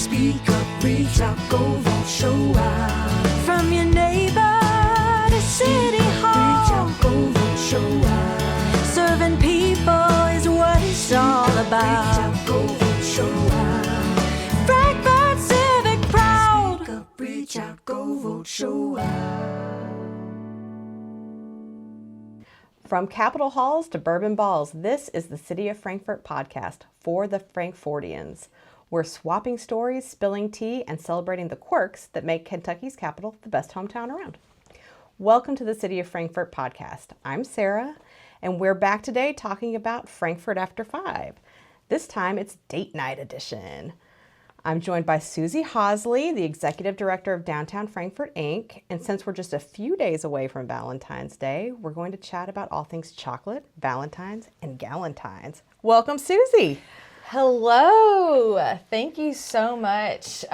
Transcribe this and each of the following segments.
Speak up, reach out, go vote, show out. From your neighbor to City Hall. Reach out, go vote, show out. Serving people is what it's all about. Reach out, go vote, show out. Frankfort Civic Proud. Speak up, reach out, go vote, show out. From Capitol Halls to Bourbon Balls, this is the City of Frankfort podcast for the Frankfortians. We're swapping stories, spilling tea, and celebrating the quirks that make Kentucky's capital the best hometown around. Welcome to the City of Frankfort podcast. I'm Sara, and we're back today talking about Frankfort After 5. This time it's date night edition. I'm joined by Suzy Hosley, the Executive Director of Downtown Frankfort, Inc. And since we're just a few days away from Valentine's Day, we're going to chat about all things chocolate, Valentines, and Galentines. Welcome, Suzy. Hello. Thank you so much.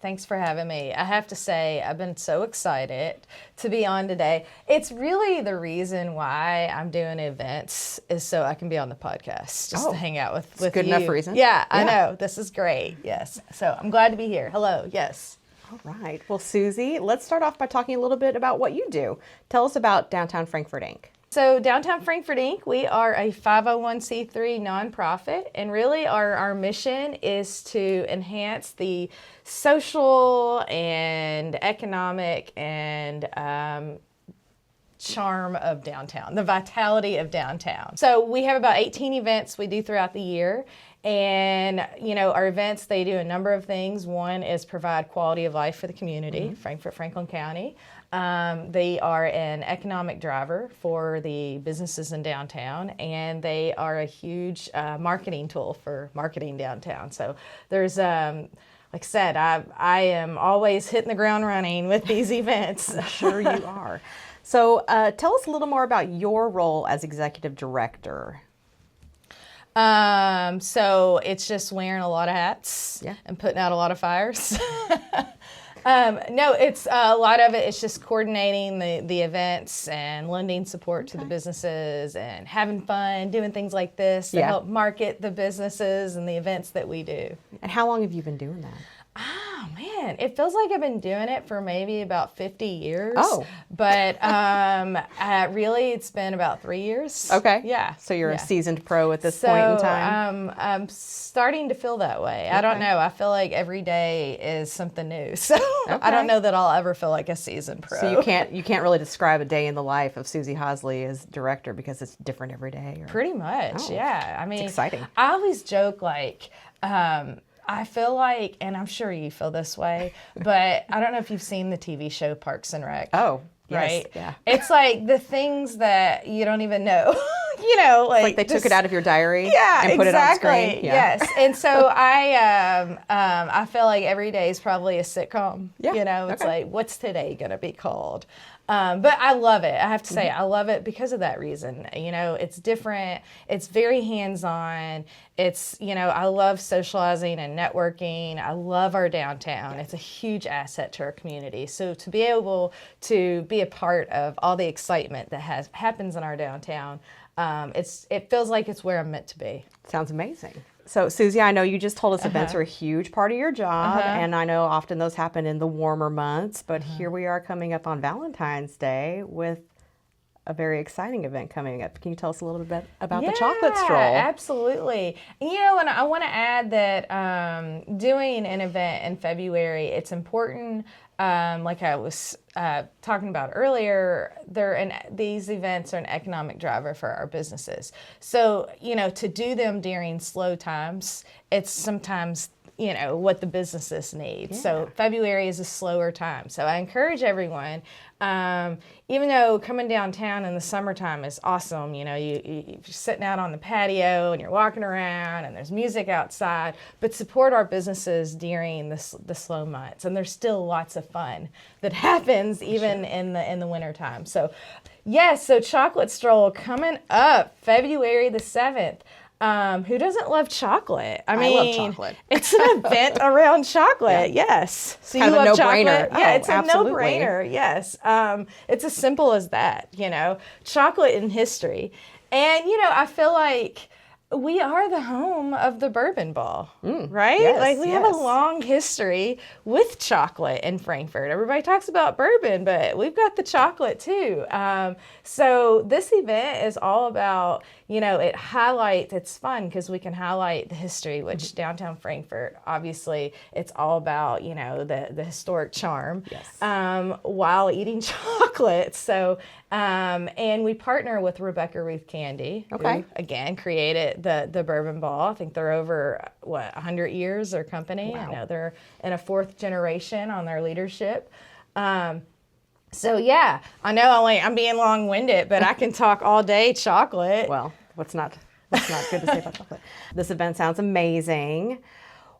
Thanks for having me. I have to say, I've been so excited to be on today. It's really the reason why I'm doing events is so I can be on the podcast, just to hang out with you. Good enough reason. Yeah, I know. This is great. Yes. So I'm glad to be here. Hello. Yes. All right. Well, Suzy, let's start off by talking a little bit about what you do. Tell us about Downtown Frankfort, Inc. So Downtown Frankfort, Inc., we are a 501c3 nonprofit, and really our mission is to enhance the social and economic and charm of downtown, the vitality of downtown. So we have about 18 events we do throughout the year. And, you know, our events, they do a number of things. One is provide quality of life for the community, Frankfort, Franklin County. They are an economic driver for the businesses in downtown, and they are a huge marketing tool for marketing downtown. So there's, like I said, I am always hitting the ground running with these events. I'm sure you are. So tell us a little more about your role as Executive Director. So it's just wearing a lot of hats and putting out a lot of fires. No, it's a lot of it. It's just coordinating the events and lending support to the businesses and having fun, doing things like this to help market the businesses and the events that we do. And how long have you been doing that? Oh, man, it feels like I've been doing it for maybe about 50 years. Oh. But really, it's been about 3 years. Okay. Yeah. So you're a seasoned pro at this point in time? I'm starting to feel that way. I don't know. I feel like every day is something new. So I don't know that I'll ever feel like a seasoned pro. So you can't really describe a day in the life of Suzy Hosley as director because it's different every day? Or... Pretty much, yeah. I mean, it's exciting. I always joke like, I feel like, and I'm sure you feel this way, but I don't know if you've seen the TV show Parks and Rec. Oh, yes. Right? Yeah. It's like the things that you don't even know, you know. It's like they took it out of your diary and put exactly. it on screen. Yeah. Yes. And so I feel like every day is probably a sitcom. Yeah. You know, it's like, what's today going to be called? But I love it. I have to say, I love it because of that reason. You know, it's different. It's very hands-on. It's, you know, I love socializing and networking. I love our downtown. It's a huge asset to our community. So to be able to be a part of all the excitement that happens in our downtown, it feels like it's where I'm meant to be. Sounds amazing. So, Suzy, I know you just told us events are a huge part of your job, and I know often those happen in the warmer months, but here we are coming up on Valentine's Day with a very exciting event coming up. Can you tell us a little bit about the Chocolate Stroll? Absolutely. You know, and I want to add that doing an event in February, it's important. Like I was talking about earlier, these events are an economic driver for our businesses. So, you know, to do them during slow times, it's sometimes, you know, what the businesses need. Yeah. So February is a slower time. So I encourage everyone, even though coming downtown in the summertime is awesome, you know, you're sitting out on the patio and you're walking around and there's music outside, but support our businesses during the slow months. And there's still lots of fun that happens even in the wintertime. So yes, so Chocolate Stroll coming up February the 7th. Who doesn't love chocolate? I mean, love chocolate. It's an event around chocolate. Yes. So kind you of love a no-brainer. chocolate? Yeah, it's absolutely. a no-brainer. Yes. It's as simple as that, you know, chocolate in history. And, you know, I feel like we are the home of the bourbon ball, right? yes, Like we have a yes. long history with chocolate in Frankfort. Everybody talks about bourbon, but we've got the chocolate too. So this event is all about, it's fun because we can highlight the history, which downtown Frankfort, obviously it's all about, the historic charm, while eating chocolate. So, and we partner with Rebecca Ruth Candy, Okay. who, again, created the bourbon ball. I think they're over 100 years, their company. Wow. I know they're in a 4th generation on their leadership. So yeah, I know I'm being long-winded, but I can talk all day chocolate. Well, what's not good to say about chocolate? This event sounds amazing.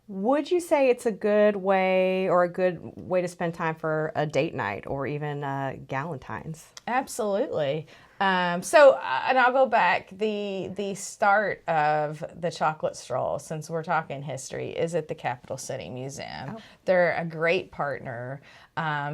Would you say it's a good way to spend time for a date night or even Galentine's? Absolutely. And I'll go back. The start of the Chocolate Stroll, since we're talking history, is at the Capital City Museum. Oh. They're a great partner.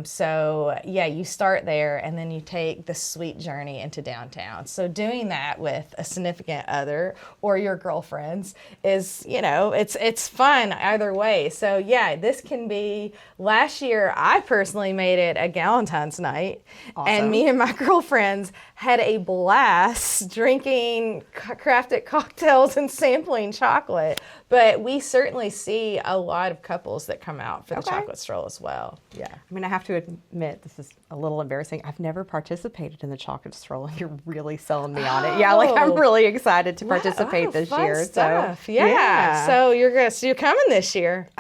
So yeah, you start there and then you take the sweet journey into downtown. So doing that with a significant other or your girlfriends is, it's fun either way. So yeah, this can be, last year I personally made it a Galentine's night. Awesome. And me and my girlfriends had a blast drinking crafted cocktails and sampling chocolate. But we certainly see a lot of couples that come out for the Okay. Chocolate Stroll as well. Yeah. I mean, I have to admit, this is a little embarrassing. I've never participated in the Chocolate Stroll, and you're really selling me on it. Yeah, I'm really excited to participate this fun year. Stuff. So Yeah. So you're coming this year.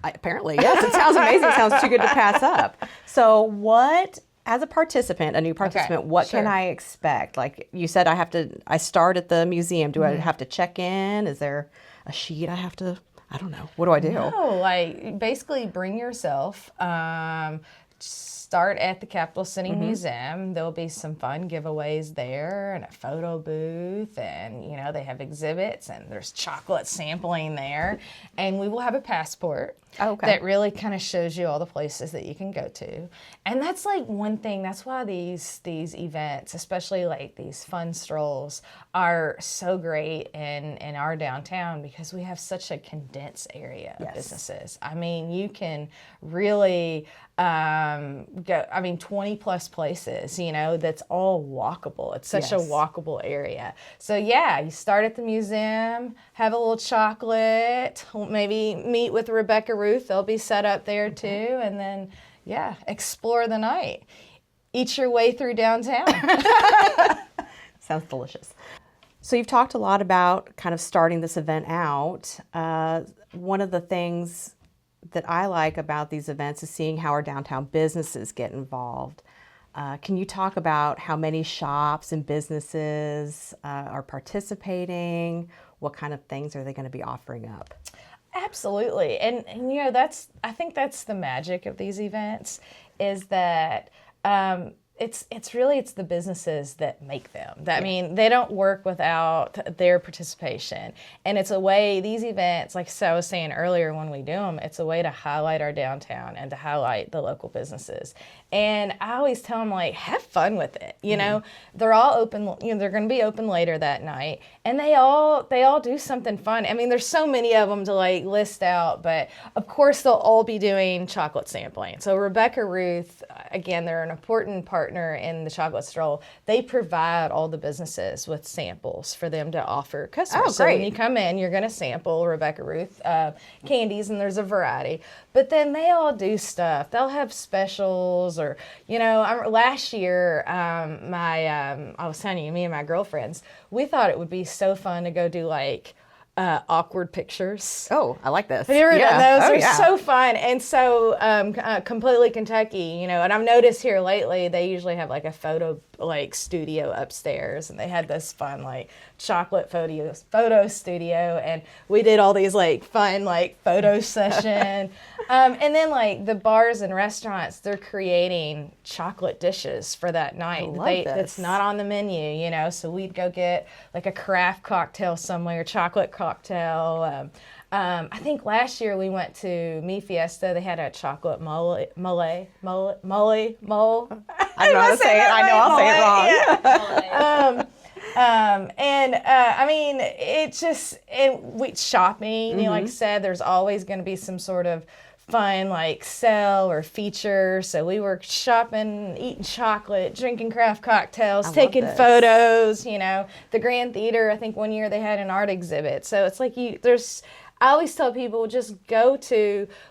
Apparently, yes. It sounds amazing. It sounds too good to pass up. So what? As a participant, a new participant, what sure. can I expect? Like you said, I start at the museum. Do I have to check in? Is there a sheet I don't know. What do I do? No, basically bring yourself. Start at the Capital City Museum. There'll be some fun giveaways there and a photo booth, and they have exhibits and there's chocolate sampling there, and we will have a passport. Okay. That really kind of shows you all the places that you can go to. And that's one thing, that's why these events, especially these fun strolls, are so great in our downtown, because we have such a condensed area of businesses. I mean, you can really go, 20 plus places, that's all walkable. It's such a walkable area. So yeah, you start at the museum, have a little chocolate, maybe meet with Rebecca Ruth. They'll be set up there too. And then, explore the night. Eat your way through downtown. Sounds delicious. So you've talked a lot about kind of starting this event out. One of the things that I like about these events is seeing how our downtown businesses get involved. Can you talk about how many shops and businesses are participating? What kind of things are they going to be offering up? Absolutely. And I think that's the magic of these events, is that it's the businesses that make them. I mean, they don't work without their participation. And it's a way, these events, like I was saying earlier when we do them, it's a way to highlight our downtown and to highlight the local businesses. And I always tell them, have fun with it. They're all open, they're going to be open later that night. And they all do something fun. I mean, there's so many of them to list out, but of course they'll all be doing chocolate sampling. So Rebecca Ruth, again, they're an important partner in the Chocolate Stroll. They provide all the businesses with samples for them to offer customers. Oh, so great. when you come in, you're going to sample Rebecca Ruth candies, and there's a variety. But then they all do stuff. They'll have specials, or last year, I was telling you, me and my girlfriends, we thought it would be so fun to go do awkward pictures. Oh, I like this. Have you ever done those? Oh, They're so fun. And so Completely Kentucky, and I've noticed here lately, they usually have a photo studio upstairs, and they had this fun chocolate photo studio, and we did all these fun photo session. And then the bars and restaurants, they're creating chocolate dishes for that night. That's not on the menu, so we'd go get a craft cocktail somewhere, chocolate cocktail. I think last year we went to Mi Fiesta. They had a chocolate mole. I don't know how to say it. I know I'll say it wrong. Yeah. I mean, shopping, you know, like I said, there's always going to be some sort of fun like sell or feature. So we were shopping, eating chocolate, drinking craft cocktails, taking photos, you know. The Grand Theater, I think one year they had an art exhibit. So it's like I always tell people, just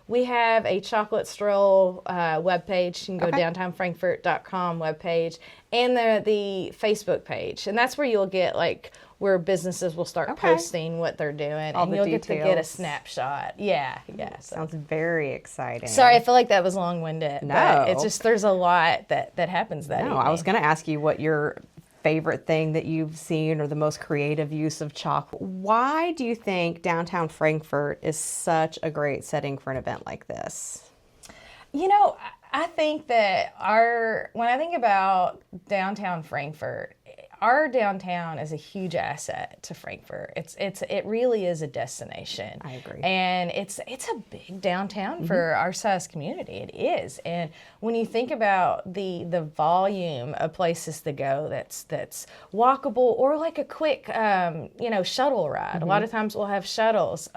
we have a Chocolate Stroll webpage. You can go downtownfrankfort.com webpage and the Facebook page. And that's where you'll get where businesses will start posting what they're doing. And you'll get to get a snapshot. Yeah. So. Sounds very exciting. Sorry, I feel like that was long-winded. No. But it's just, there's a lot that happens that evening. I was going to ask you what your favorite thing that you've seen or the most creative use of chocolate. Why do you think downtown Frankfort is such a great setting for an event like this? You know, I think that when I think about downtown Frankfort, our downtown is a huge asset to Frankfort. It really is a destination. I agree. And it's a big downtown for our size community. It is. And when you think about the volume of places to go that's walkable or like a quick shuttle ride. A lot of times we'll have shuttles.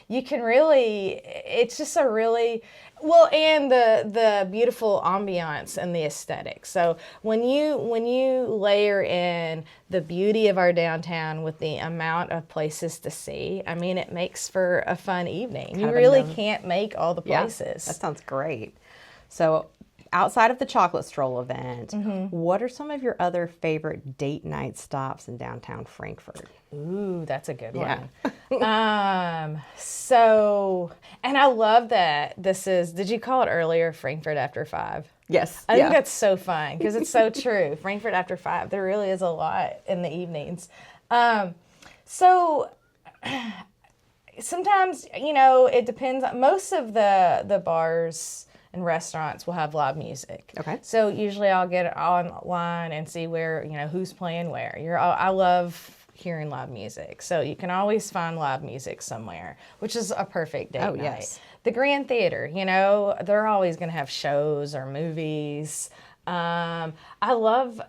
You can really, it's just a really, well, and the beautiful ambiance and the aesthetics. So when you layer in the beauty of our downtown with the amount of places to see, I mean, it makes for a fun evening. You really can't make all the places. That sounds great. So outside of the Chocolate Stroll event, what are some of your other favorite date night stops in downtown Frankfort? Ooh, that's a good one. So, and I love that did you call it earlier Frankfort After 5? Yes. I think that's so fun because it's so true. Frankfort After 5, there really is a lot in the evenings. So sometimes, it depends. Most of the bars and restaurants will have live music. Okay. So usually I'll get online and see where, who's playing where. I love hearing live music. So you can always find live music somewhere, which is a perfect date night. Yes. The Grand Theater, they're always going to have shows or movies. I love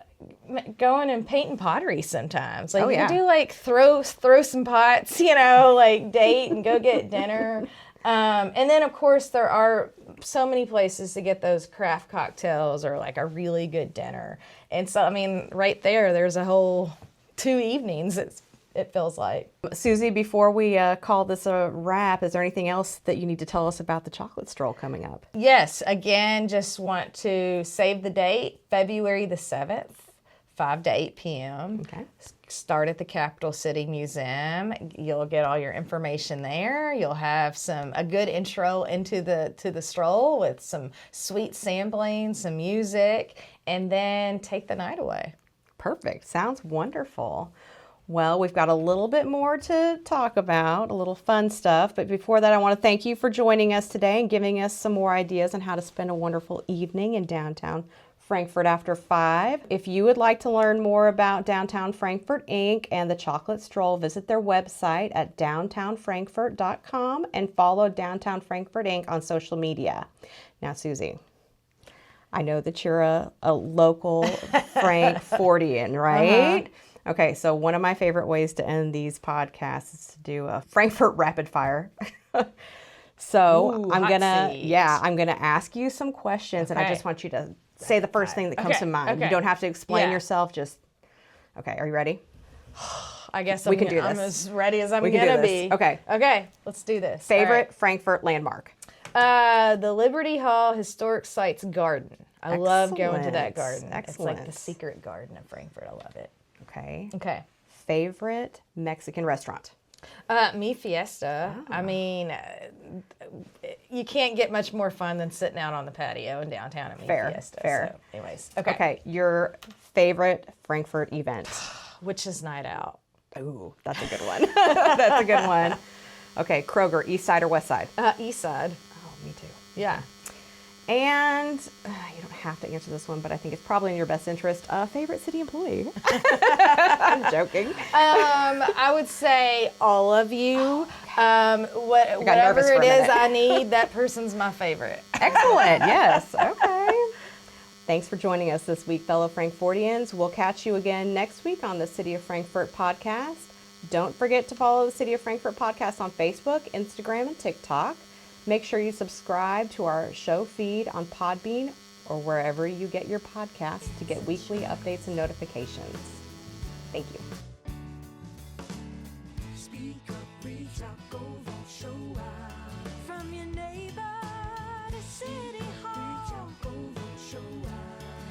going and painting pottery sometimes. You can do throw some pots, date and go get dinner. And then of course there are so many places to get those craft cocktails or a really good dinner. And so, I mean, right there's a whole 2 evenings, it feels like. Suzy, before we call this a wrap, is there anything else that you need to tell us about the Chocolate Stroll coming up? Yes, again, just want to save the date, February the 7th, 5 to 8 p.m. Okay. Start at the Capital City Museum. You'll get all your information there. You'll have a good intro into the stroll with some sweet sampling, some music, and then take the night away. Perfect. Sounds wonderful. Well, we've got a little bit more to talk about, a little fun stuff. But before that, I want to thank you for joining us today and giving us some more ideas on how to spend a wonderful evening in downtown Frankfort After 5. If you would like to learn more about Downtown Frankfort, Inc. and the Chocolate Stroll, visit their website at downtownfrankfort.com and follow Downtown Frankfort, Inc. on social media. Now, Suzy, I know that you're a local Frankfortian, right? Okay, so one of my favorite ways to end these podcasts is to do a Frankfort rapid fire. So I'm gonna ask you some questions, and I just want you to say the first thing that comes to mind. Okay. You don't have to explain yourself. Okay, are you ready? I guess we can do this. I'm as ready as I'm gonna be. Okay, let's do this. Favorite Frankfort landmark? The Liberty Hall Historic Sites Garden. I love going to that garden. Excellent. It's like the secret garden of Frankfort. I love it. Okay. Favorite Mexican restaurant? Mi Fiesta. Oh. I mean, you can't get much more fun than sitting out on the patio in downtown at Mi Fiesta. Fair. So, anyways. Okay. Your favorite Frankfort event? Witch's Night Out. Ooh, that's a good one. That's a good one. Okay. Kroger, East Side or West Side? East Side. Oh, me too. Yeah. And you don't have to answer this one, but I think it's probably in your best interest. Favorite city employee? I'm joking. I would say all of you. Whatever it is I need, that person's my favorite. Excellent. Yes. Okay. Thanks for joining us this week, fellow Frankfortians. We'll catch you again next week on the City of Frankfort podcast. Don't forget to follow the City of Frankfort podcast on Facebook, Instagram, and TikTok. Make sure you subscribe to our show feed on Podbean or wherever you get your podcasts to get weekly updates and notifications. Thank you.